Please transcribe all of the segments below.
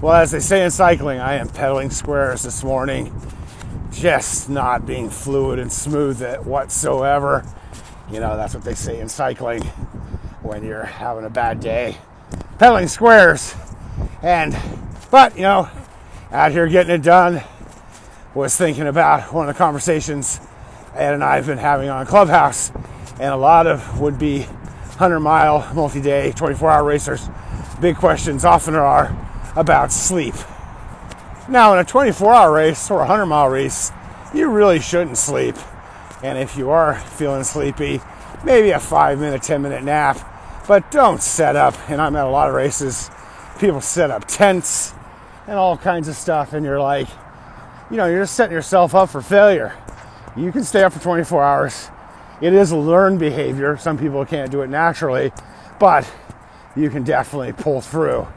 Well, as they say in cycling, I am pedaling squares this morning. Just not being fluid and smooth whatsoever. You know, that's what they say in cycling when you're having a bad day. Pedaling squares. But, you know, out here getting it done. Was thinking about one of the conversations Ed and I have been having on Clubhouse. And a lot of would-be 100-mile, multi-day, 24-hour racers. Big questions often are about sleep. Now, in a 24-hour race or a 100-mile race, you really shouldn't sleep. And if you are feeling sleepy, maybe a 5-minute, 10-minute nap. But don't set up, and I'm at a lot of races, people set up tents and all kinds of stuff, and you're like, you know, you're just setting yourself up for failure. You can stay up for 24 hours. It is a learned behavior. Some people can't do it naturally, but you can definitely pull through.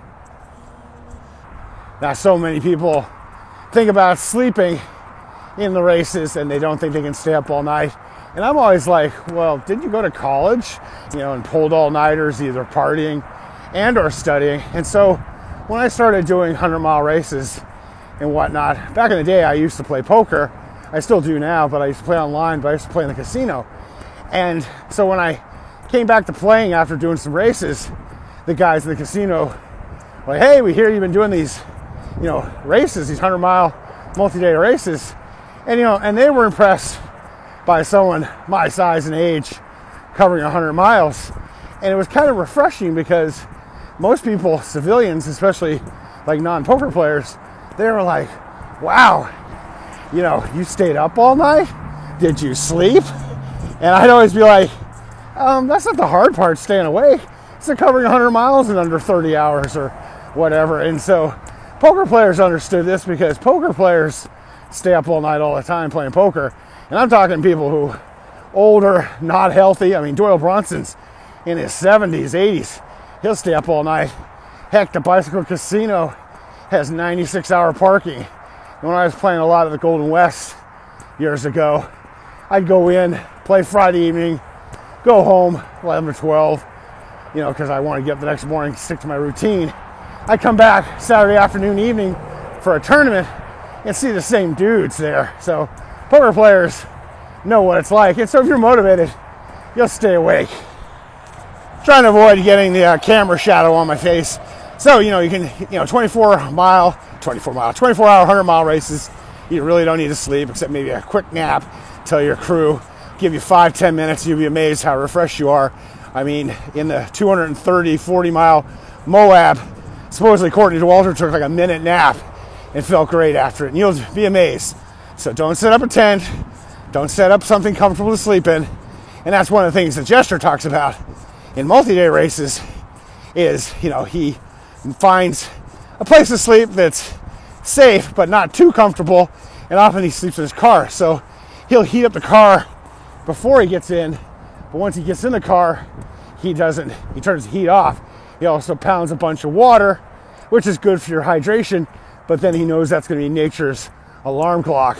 Now, so many people think about sleeping in the races and they don't think they can stay up all night. And I'm always like, well, didn't you go to college, you know, and pulled all-nighters, either partying and or studying? And so when I started doing 100-mile races and whatnot, back in the day, I used to play poker. I still do now, but I used to play online, but I used to play in the casino. And so when I came back to playing after doing some races, the guys in the casino were like, hey, we hear you've been doing these, you know, races, these 100-mile multi-day races. And, you know, and they were impressed by someone my size and age covering 100 miles. And it was kind of refreshing because most people, civilians, especially like non-poker players, they were like, wow, you know, you stayed up all night? Did you sleep? And I'd always be like, that's not the hard part, staying awake. It's covering 100 miles in under 30 hours or whatever. And so poker players understood this because poker players stay up all night all the time playing poker. And I'm talking people who older, not healthy. I mean, Doyle Bronson's in his 70s, 80s. He'll stay up all night. Heck, the Bicycle Casino has 96-hour parking. And when I was playing a lot at the Golden West years ago, I'd go in, play Friday evening, go home 11 or 12, you know, because I want to get up the next morning, stick to my routine. I'd come back Saturday afternoon, evening for a tournament and see the same dudes there. So poker players know what it's like. And so if you're motivated, you'll stay awake. Trying to avoid getting the camera shadow on my face. So, you know, you can, you know, 24-hour, 100-mile races, you really don't need to sleep except maybe a quick nap. Tell your crew, give you 5-10 minutes, you'll be amazed how refreshed you are. I mean, in the 40-mile Moab, supposedly Courtney Dauwalter took like a minute nap and felt great after it. And you'll be amazed. So don't set up a tent. Don't set up something comfortable to sleep in. And that's one of the things that Jester talks about in multi-day races is, you know, he finds a place to sleep that's safe but not too comfortable. And often he sleeps in his car. So he'll heat up the car before he gets in. But once he gets in the car, he turns the heat off. He also pounds a bunch of water, which is good for your hydration. But then he knows that's going to be nature's alarm clock.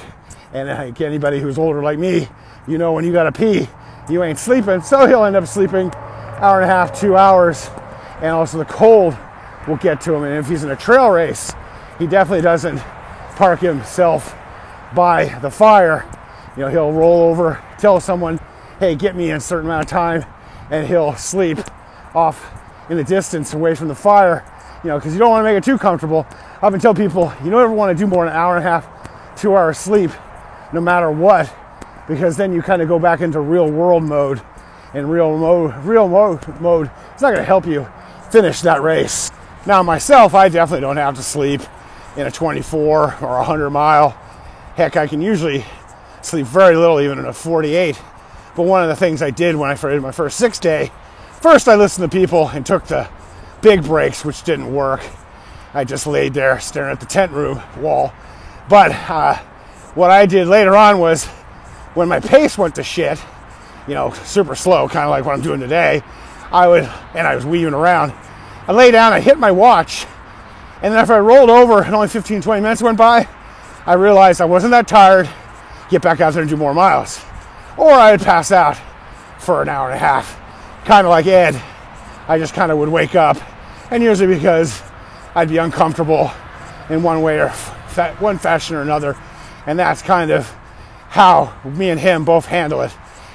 And like anybody who's older like me, you know when you got to pee, you ain't sleeping. So he'll end up sleeping hour and a half, 2 hours. And also the cold will get to him. And if he's in a trail race, he definitely doesn't park himself by the fire. You know, he'll roll over, tell someone, hey, get me in a certain amount of time. And he'll sleep off in the distance away from the fire. You know, because you don't want to make it too comfortable. I often tell people, you don't ever want to do more than an hour and a half, 2 hours sleep, no matter what, because then you kind of go back into real world mode. And real mode, it's not going to help you finish that race. Now, myself, I definitely don't have to sleep in a 24 or 100 mile. Heck, I can usually sleep very little, even in a 48. But one of the things I did when I did my first 6 day, first I listened to people and took the big breaks, which didn't work. I just laid there staring at the tent room wall. But what I did later on was when my pace went to shit, you know, super slow, kind of like what I'm doing today, I was weaving around. I lay down, I hit my watch, and then if I rolled over and only 15, 20 minutes went by, I realized I wasn't that tired, get back out there and do more miles. Or I'd pass out for an hour and a half. Kind of like Ed, I just kind of would wake up, and usually because I'd be uncomfortable in one way or one fashion or another. And that's kind of how me and him both handle it.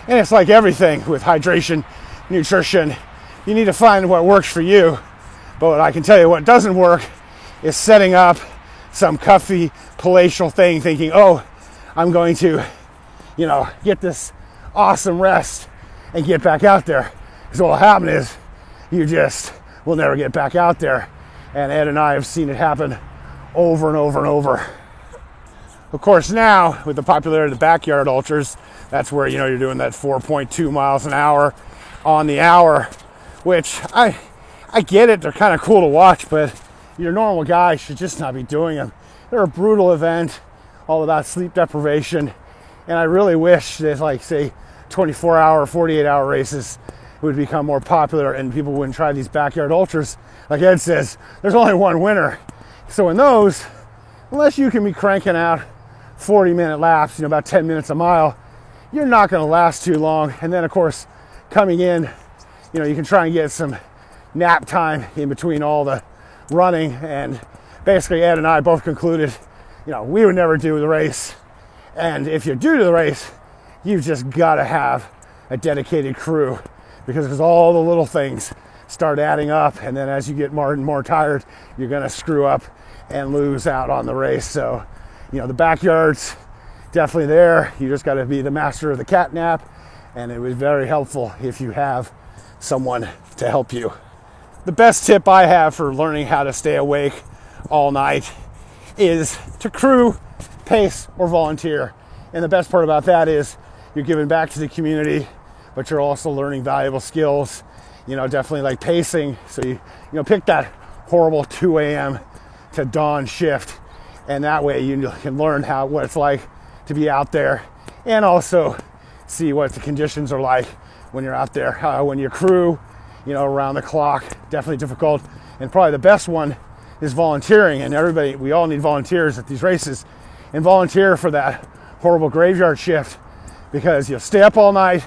And it's like everything with hydration, nutrition. You need to find what works for you. But I can tell you what doesn't work is setting up some comfy, palatial thing thinking, oh, I'm going to, get this awesome rest and get back out there. Because what will happen is you just will never get back out there. And Ed and I have seen it happen over and over and over. Of course, now with the popularity of the backyard ultras, that's where you're doing that 4.2 miles an hour on the hour, which I get it. They're kind of cool to watch, but your normal guy should just not be doing them. They're a brutal event, all about sleep deprivation, and I really wish that, like, say, 24-hour, 48-hour races would become more popular and people wouldn't try these backyard ultras. Like Ed says, there's only one winner. So in those, unless you can be cranking out 40-minute laps, about 10 minutes a mile, you're not going to last too long. And then, of course, coming in, you can try and get some nap time in between all the running. And basically, Ed and I both concluded, we would never do the race. And if you do the race, you've just got to have a dedicated crew, because all the little things start adding up. And then as you get more and more tired, you're going to screw up and lose out on the race. So, the backyard's definitely there. You just got to be the master of the cat nap. And it was very helpful if you have someone to help you. The best tip I have for learning how to stay awake all night is to crew, pace, or volunteer. And the best part about that is you're giving back to the community, but you're also learning valuable skills, definitely like pacing. So you pick that horrible 2 a.m. to dawn shift, and that way you can learn what it's like to be out there, and also see what the conditions are like when you're out there. When you crew, around the clock, definitely difficult. And probably the best one is volunteering. And we all need volunteers at these races, and volunteer for that horrible graveyard shift, because you'll stay up all night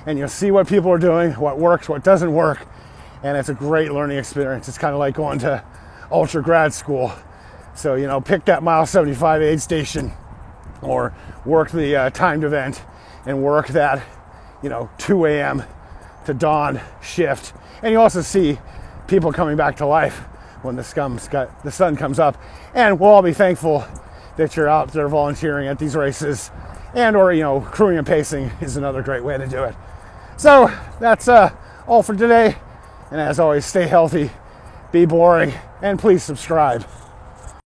and you'll see what people are doing, what works, what doesn't work. And it's a great learning experience. It's kind of like going to ultra grad school. So, pick that mile 75 aid station, or work the timed event, and work that, 2 a.m. to dawn shift. And you also see people coming back to life when the sun comes up. And we'll all be thankful that you're out there volunteering at these races, and or crewing and pacing is another great way to do it. So that's all for today. And as always, stay healthy, be boring, and please subscribe.